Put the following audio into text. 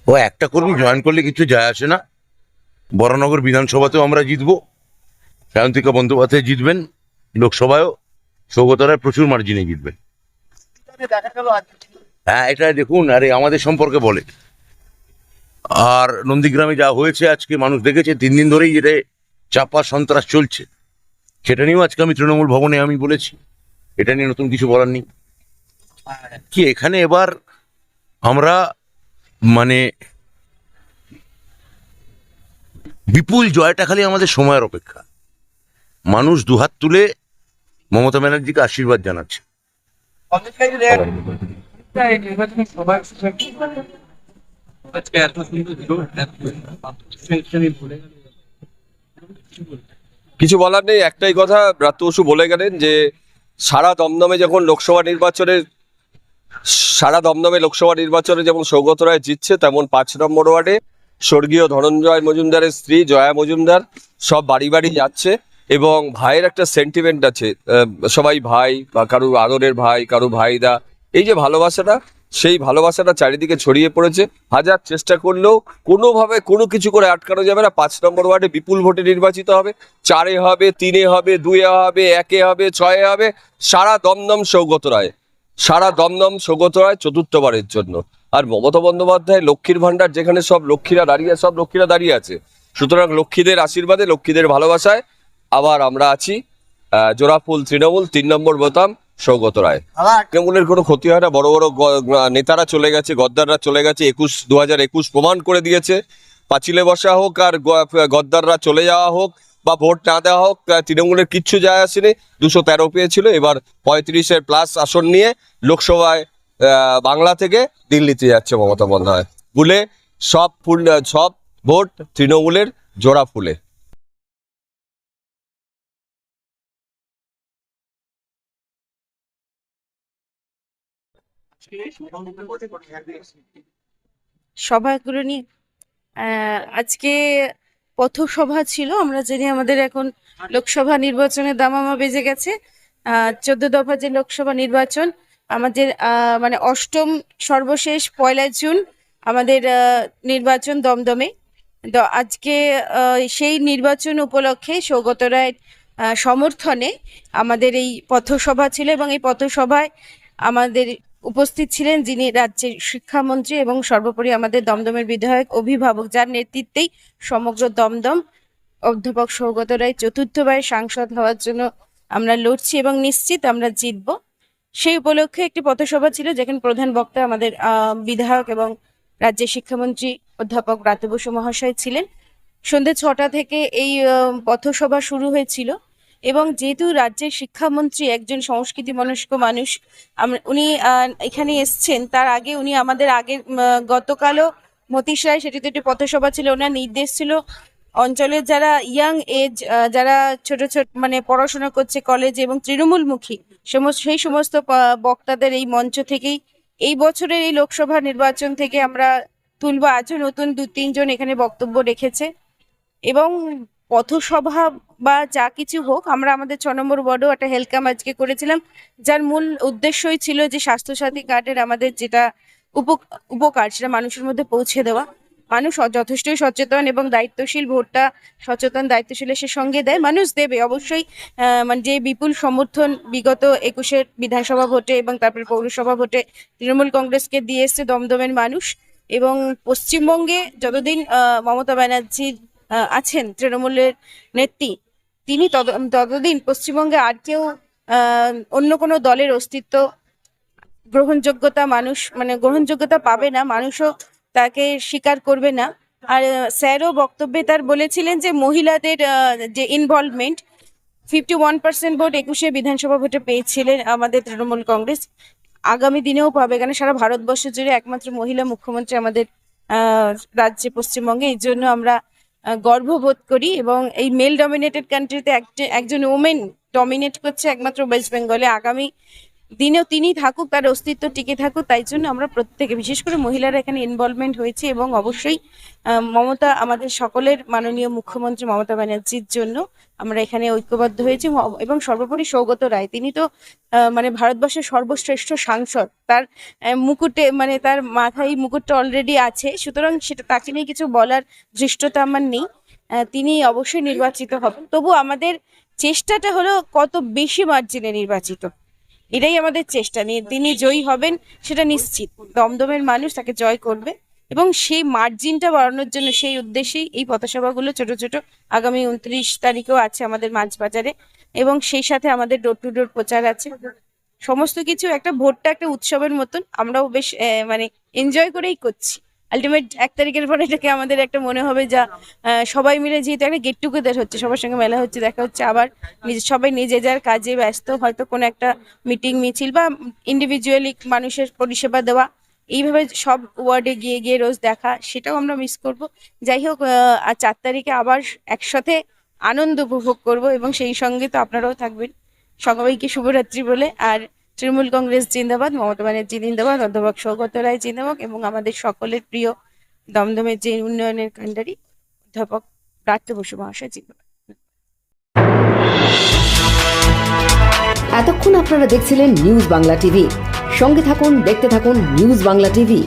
ও একটা কর্মী জয়েন করলে কিছু যায় আসে না। বরানগর বিধানসভাতেও আমরা জিতবো, সায়ন্তিকা বন্দ্যোপাধ্যায় জিতবেন, লোকসভায়ও সৌগত রায় প্রচুর মার্জিনে জিতবেন। হ্যাঁ, এটা দেখুন, আরে আমাদের সম্পর্কে বলে। আর নন্দীগ্রামে যা হয়েছে আজকে মানুষ দেখেছে, 3 দিন ধরেই যেটা চাপা সন্ত্রাস চলছে, সেটা নিয়েও আজকে আমি তৃণমূল ভবনে আমি বলেছি। এটা নিয়ে নতুন কিছু বলার নেই কি এখানে। এবার আমরা মানে বিপুল জয়টা খালি আমাদের সময়ের অপেক্ষা। মানুষ দুহাত তুলে মমতা ব্যানার্জিকে আশীর্বাদ জানাচ্ছে। কিছু বলার নেই, একটাই কথা ব্রাত্য বসু বলে গেলেন যে সারা দমদমে যখন লোকসভা নির্বাচনে যেমন সৌগত রায় জিতছে, তেমন 5 নম্বর ওয়ার্ডে স্বর্গীয় ধনঞ্জয় মজুমদারের স্ত্রী জয়া মজুমদার সব বাড়ি বাড়ি যাচ্ছে এবং ভাইয়ের একটা সেন্টিমেন্ট আছে। সবাই ভাই, বা কারো আদরের ভাই, কারো ভাইদা, এই যে ভালোবাসাটা, সেই ভালোবাসাটা চারিদিকে ছড়িয়ে পড়েছে। হাজার চেষ্টা করলেও কোনোভাবে কোনো কিছু করে আটকানো যাবে না। 5 নম্বর ওয়ার্ডে বিপুল ভোটে নির্বাচিত হবে, 4-এ হবে, 3-এ হবে, 2-এ হবে, 1-এ হবে, 6-এ হবে। সারা দমদম সৌগত রায় চতুর্থবারের জন্য। আর মমতা বন্দ্যোপাধ্যায় লক্ষ্মীর ভান্ডার, যেখানে সব লক্ষ্মীরা দাঁড়িয়ে আছে। সুতরাং লক্ষ্মীদের আশীর্বাদে, লক্ষ্মীদের ভালোবাসায় আবার আমরা আছি। জোড়াফুল তৃণমূল, 3 নম্বর বোতাম সৌগত রায়। তৃণমূলের কোনো ক্ষতি হয় না। বড় বড় নেতারা চলে গেছে, গদ্দাররা চলে গেছে। 2021 প্রমাণ করে দিয়েছে। পাঁচিলে বসা হোক আর গদ্দাররা চলে যাওয়া হোক বা ভোট না দেওয়া হোক, তৃণমূলের কিচ্ছু যায় আসেনি। 213 পেয়েছিল, এবার 35-এর প্লাস আসন নিয়ে লোকসভায় বাংলা থেকে দিল্লিতে যাচ্ছে মমতা বন্দ্যোপাধ্যায়। ভুলে সব ভোট তৃণমূলের জোড়া ফুলে। সভাগুলো নিয়ে আজকে পথসভা ছিল। আমরা জানি আমাদের এখন লোকসভা নির্বাচনের দামামা বেজে গেছে। 14 দফা যে লোকসভা নির্বাচন আমাদের মানে অষ্টম সর্বশেষ 1 জুন আমাদের নির্বাচন দমদমে। তো আজকে সেই নির্বাচন উপলক্ষে সৌগত রায়ের সমর্থনে আমাদের এই পথসভা ছিল এবং এই পথসভায় আমাদের উপস্থিত ছিলেন যিনি রাজ্যের শিক্ষামন্ত্রী এবং সর্বোপরি আমাদের দমদমের বিধায়ক অভিভাবক, যার নেতৃত্বেই সমগ্র দমদম অধ্যাপক সৌগত রায় চতুর্থবার সাংসদ হওয়ার জন্য আমরা লড়ছি এবং নিশ্চিত আমরা জিতব। সেই উপলক্ষে একটি পথসভা ছিল, যেখানে প্রধান বক্তা আমাদের বিধায়ক এবং রাজ্যের শিক্ষামন্ত্রী অধ্যাপক ব্রাত্য বসু মহাশয় ছিলেন। সন্ধ্যে 6টা থেকে এই পথসভা শুরু হয়েছিল এবং যেহেতু রাজ্যের শিক্ষামন্ত্রী একজন সংস্কৃতি মনস্ক মানুষ, উনি এখানে এসছেন, তার আগে উনি আমাদের আগের গতকালও মতিশরায় সেটিতে একটি পথসভা ছিল। ওনার নির্দেশ ছিল অঞ্চলের যারা ইয়াং এজ, যারা ছোট ছোট মানে পড়াশোনা করছে কলেজে এবং তৃণমূলমুখী সেই সমস্ত বক্তাদের এই মঞ্চ থেকেই এই বছরের এই লোকসভা নির্বাচন থেকে আমরা তুলবো। আজও নতুন 2-3 জন এখানে বক্তব্য রেখেছে এবং পথসভা বা যা কিছু হোক, আমরা আমাদের 6 নম্বর ওয়ার্ডেও একটা হেলথ ক্যাম্প আজকে করেছিলাম, যার মূল উদ্দেশ্যই ছিল যে স্বাস্থ্যসাথী কার্ডের আমাদের যেটা উপকার সেটা মানুষের মধ্যে পৌঁছে দেওয়া। মানুষ যথেষ্টই সচেতন এবং দায়িত্বশীল। ভোটটা সচেতন দায়িত্বশীলের সে সঙ্গে দেয়, মানুষ দেবে অবশ্যই। মানে যে বিপুল সমর্থন বিগত 21-এর বিধানসভা ভোটে এবং তারপরে পৌরসভা ভোটে তৃণমূল কংগ্রেসকে দিয়ে এসছে দমদমের মানুষ, এবং পশ্চিমবঙ্গে যতদিন মমতা ব্যানার্জি আছেন তৃণমূলের নেত্রী, তিনি ততদিন পশ্চিমবঙ্গে আর কেউ অন্য কোনো দলের অস্তিত্ব গ্রহণযোগ্যতা পাবে না, মানুষও তাকে স্বীকার করবে না। আর স্যারও বক্তব্যে তার বলেছিলেন যে মহিলাদের যে ইনভলভমেন্ট, 51% ভোট 21-এ বিধানসভা ভোটে পেয়েছিলেন আমাদের তৃণমূল কংগ্রেস, আগামী দিনেও পাবে, কারণ সারা ভারতবর্ষ জুড়ে একমাত্র মহিলা মুখ্যমন্ত্রী আমাদের রাজ্যে পশ্চিমবঙ্গে। এই জন্য আমরা গর্ববোধ করি এবং এই মেল ডমিনেটেড কান্ট্রিতে একজন ওমেন ডমিনেট করছে একমাত্র ওয়েস্ট বেঙ্গলে। আগামী দিনেও তিনি থাকুক, তার অস্তিত্ব টিকে থাকুক, তাই জন্য আমরা প্রত্যেকে, বিশেষ করে মহিলারা এখানে ইনভলভমেন্ট হয়েছে। এবং অবশ্যই মমতা, আমাদের সকলের মাননীয় মুখ্যমন্ত্রী মমতা ব্যানার্জির জন্য আমরা এখানে ঐক্যবদ্ধ হয়েছি। এবং সর্বোপরি সৌগত রায়, তিনি তো মানে ভারতবর্ষের সর্বশ্রেষ্ঠ সাংসদ, তার মুকুটে মানে তার মাথায় মুকুটটা অলরেডি আছে, সুতরাং সেটা তাকে নিয়ে কিছু বলার ধৃষ্টতা আমার নেই। তিনি অবশ্যই নির্বাচিত হবেন, তবু আমাদের চেষ্টাটা হলো কত বেশি মার্জিনে নির্বাচিত, এটাই আমাদের চেষ্টা। নিয়ে তিনি জয়ী হবেন সেটা নিশ্চিত, দমদমের মানুষ তাকে জয় করবে। এবং সেই মার্জিনটা বাড়ানোর জন্য সেই উদ্দেশ্যেই এই পথসভাগুলো ছোট ছোট আগামী 29 তারিখেও আছে আমাদের মাঝবাজারে, এবং সেই সাথে আমাদের ডোর টু ডোর প্রচার আছে। সমস্ত কিছু একটা ভোটটা একটা উৎসবের মতন, আমরাও বেশ মানে এনজয় করেই করছি। আলটিমেট 1 তারিখের পরে এটাকে আমাদের একটা মনে হবে যা সবাই মিলে যেহেতু একটা গেট টুগেদার হচ্ছে, সবার সঙ্গে মেলা হচ্ছে, দেখা হচ্ছে, আবার সবাই নিজে যার কাজে ব্যস্ত, হয়তো কোনো একটা মিটিং মিছিল বা ইন্ডিভিজুয়ালি মানুষের পরিষেবা দেওয়া, এইভাবে সব ওয়ার্ডে গিয়ে গিয়ে রোজ দেখা, সেটাও আমরা মিস করব। যাই হোক, আর 4 তারিখে আবার একসাথে আনন্দ উপভোগ করব, এবং সেই সঙ্গে তো আপনারাও থাকবেন। সবাইকে শুভরাত্রি বলে, আর তৃণমূল কংগ্রেস জিন্দাবাদ, মমতা ব্যানার্জি জিন্দাবাদ, অধ্যাপক সৌগত রায় জিন্দাবাদ, এবং আমাদের সকলের প্রিয় দমদমের যে উন্নয়নের কাণ্ডারি অধ্যাপক ব্রাত্য বসু মহাশয় জিন্দাবাদ। এতক্ষণ আপনারা দেখছিলেন নিউজ বাংলা টিভি। সঙ্গে থাকুন, দেখতে থাকুন নিউজ বাংলা টিভি।